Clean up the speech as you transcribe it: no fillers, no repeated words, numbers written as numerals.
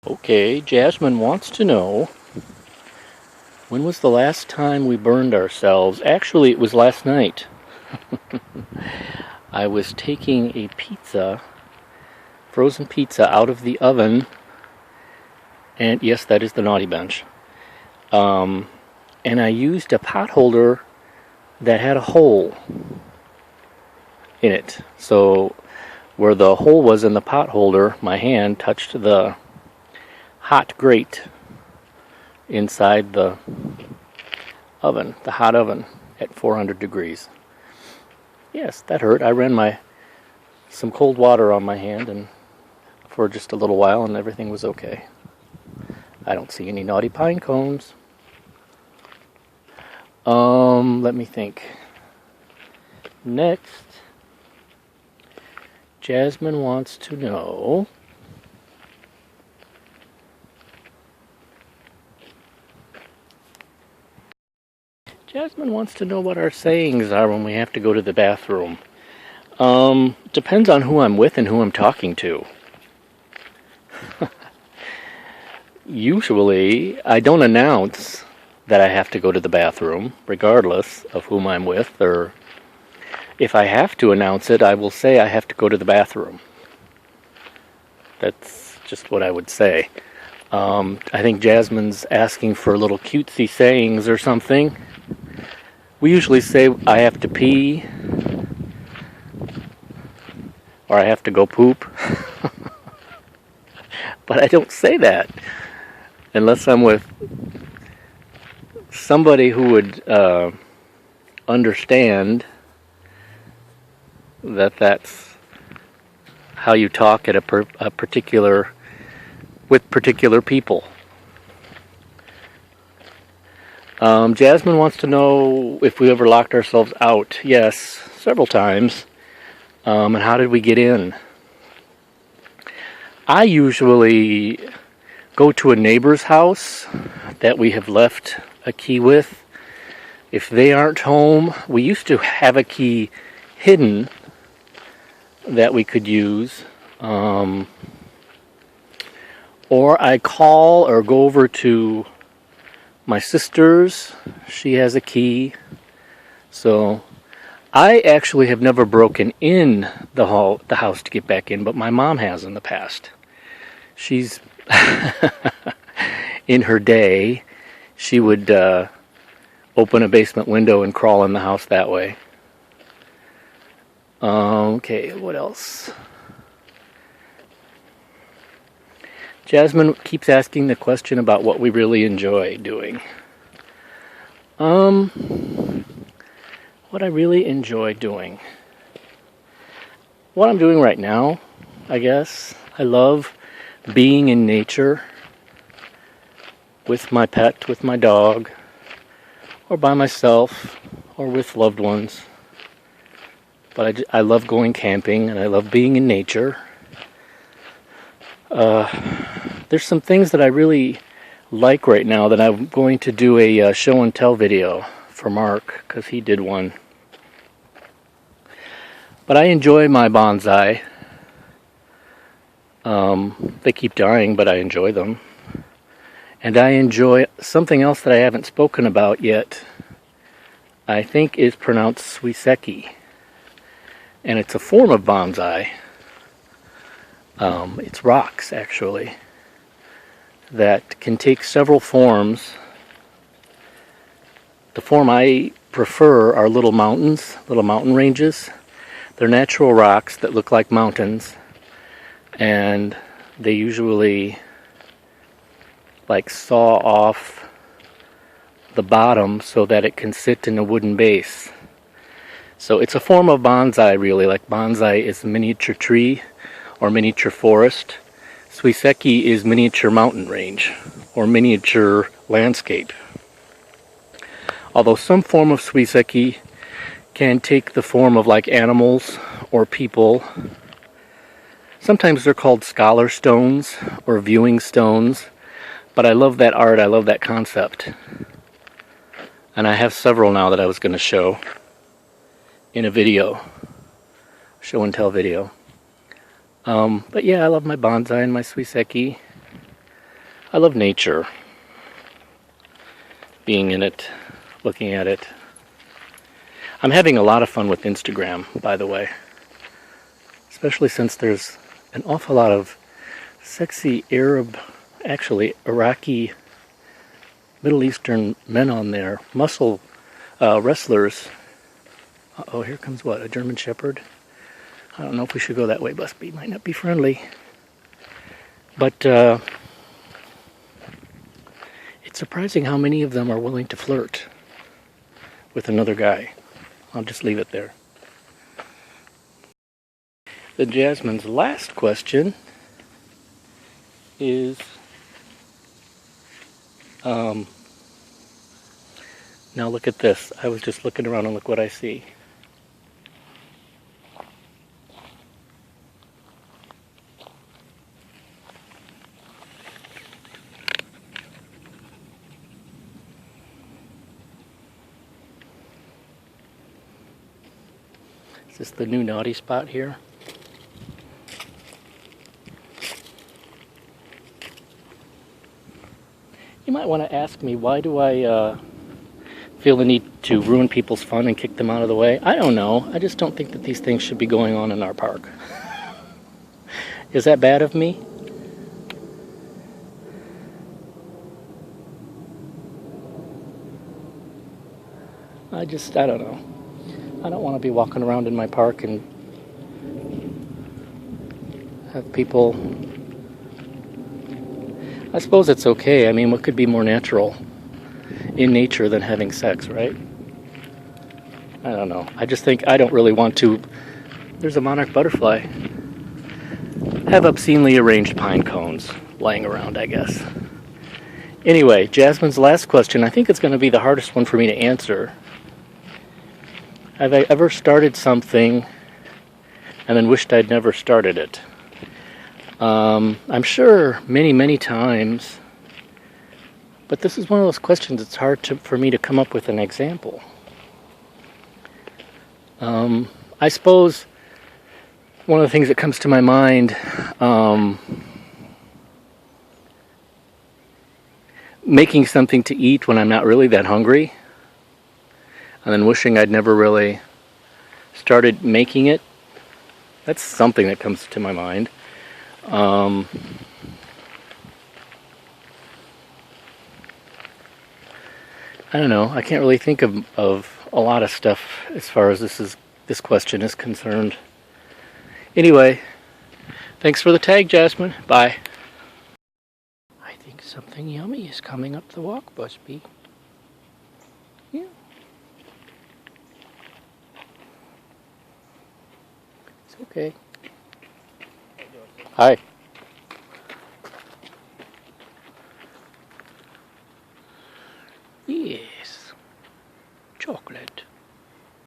Okay, Jasmine wants to know, when was the last time we burned ourselves? Actually, it was last night. I was taking a frozen pizza, out of the oven, and yes, that is the naughty bench. And I used a pot holder that had a hole in it. So where the hole was in the pot holder, my hand touched the hot grate inside the oven, the hot oven at 400 degrees. Yes, that hurt. I ran some cold water on my hand and for just a little while, and everything was okay. I don't see any naughty pine cones. Let me think. Next, Jasmine wants to know, what our sayings are when we have to go to the bathroom. Depends on who I'm with and who I'm talking to. Usually, I don't announce that I have to go to the bathroom, regardless of whom I'm with, or if I have to announce it, I will say I have to go to the bathroom. That's just what I would say. I think Jasmine's asking for little cutesy sayings or something. We usually say I have to pee, or I have to go poop. But I don't say that unless I'm with somebody who would understand that that's how you talk at with particular people. Jasmine wants to know if we ever locked ourselves out. Yes, several times. And how did we get in? I usually go to a neighbor's house that we have left a key with. If they aren't home, we used to have a key hidden that we could use. Or I call or go over to my sister's. She has a key. So I actually have never broken in the house to get back in, but my mom has in the past. She's in her day, she would open a basement window and crawl in the house that way. Okay, what else? Jasmine keeps asking the question about what we really enjoy doing. What I really enjoy doing. What I'm doing right now, I guess. I love being in nature with my pet, with my dog, or by myself, or with loved ones. But I love going camping, and I love being in nature. There's some things that I really like right now that I'm going to do a show and tell video for Mark, because he did one. But I enjoy my bonsai. They keep dying, but I enjoy them. And I enjoy something else that I haven't spoken about yet. I think is pronounced suiseki. And it's a form of bonsai. It's rocks, actually, that can take several forms. The form I prefer are little mountain ranges. They're natural rocks that look like mountains, and they usually saw off the bottom so that it can sit in a wooden base. So it's a form of bonsai, really. Like bonsai is miniature tree or miniature forest. Suiseki is miniature mountain range or miniature landscape. Although some form of suiseki can take the form of animals or people. Sometimes they're called scholar stones or viewing stones. But I love that art, I love that concept. And I have several now that I was going to show in a video. Show and tell video. But yeah, I love my bonsai and my suiseki. I love nature. Being in it, looking at it. I'm having a lot of fun with Instagram, by the way. Especially since there's an awful lot of sexy Arab, actually Iraqi, Middle Eastern men on there. Muscle wrestlers. Uh-oh, here comes what? A German Shepherd? I don't know if we should go that way, Busby. Might not be friendly. But it's surprising how many of them are willing to flirt with another guy. I'll just leave it there. Then Jasmine's last question is, now look at this. I was just looking around and look what I see. Is this the new naughty spot here? You might want to ask me, why do I feel the need to ruin people's fun and kick them out of the way? I don't know. I just don't think that these things should be going on in our park. Is that bad of me? I don't know. I don't want to be walking around in my park and have people... I suppose it's okay. I mean, what could be more natural in nature than having sex, right? I don't know. I just think I don't really want to... There's a monarch butterfly. Have obscenely arranged pine cones lying around, I guess. Anyway, Jasmine's last question, I think it's going to be the hardest one for me to answer. Have I ever started something and then wished I'd never started it? I'm sure many, many times, but this is one of those questions it's hard for me to come up with an example. I suppose one of the things that comes to my mind, making something to eat when I'm not really that hungry, and then wishing I'd never really started making it. That's something that comes to my mind. I don't know. I can't really think of a lot of stuff as far as this question is concerned. Anyway, thanks for the tag, Jasmine. Bye. I think something yummy is coming up the walk, Busby. Yeah. It's okay. Hi. Yes. Chocolate.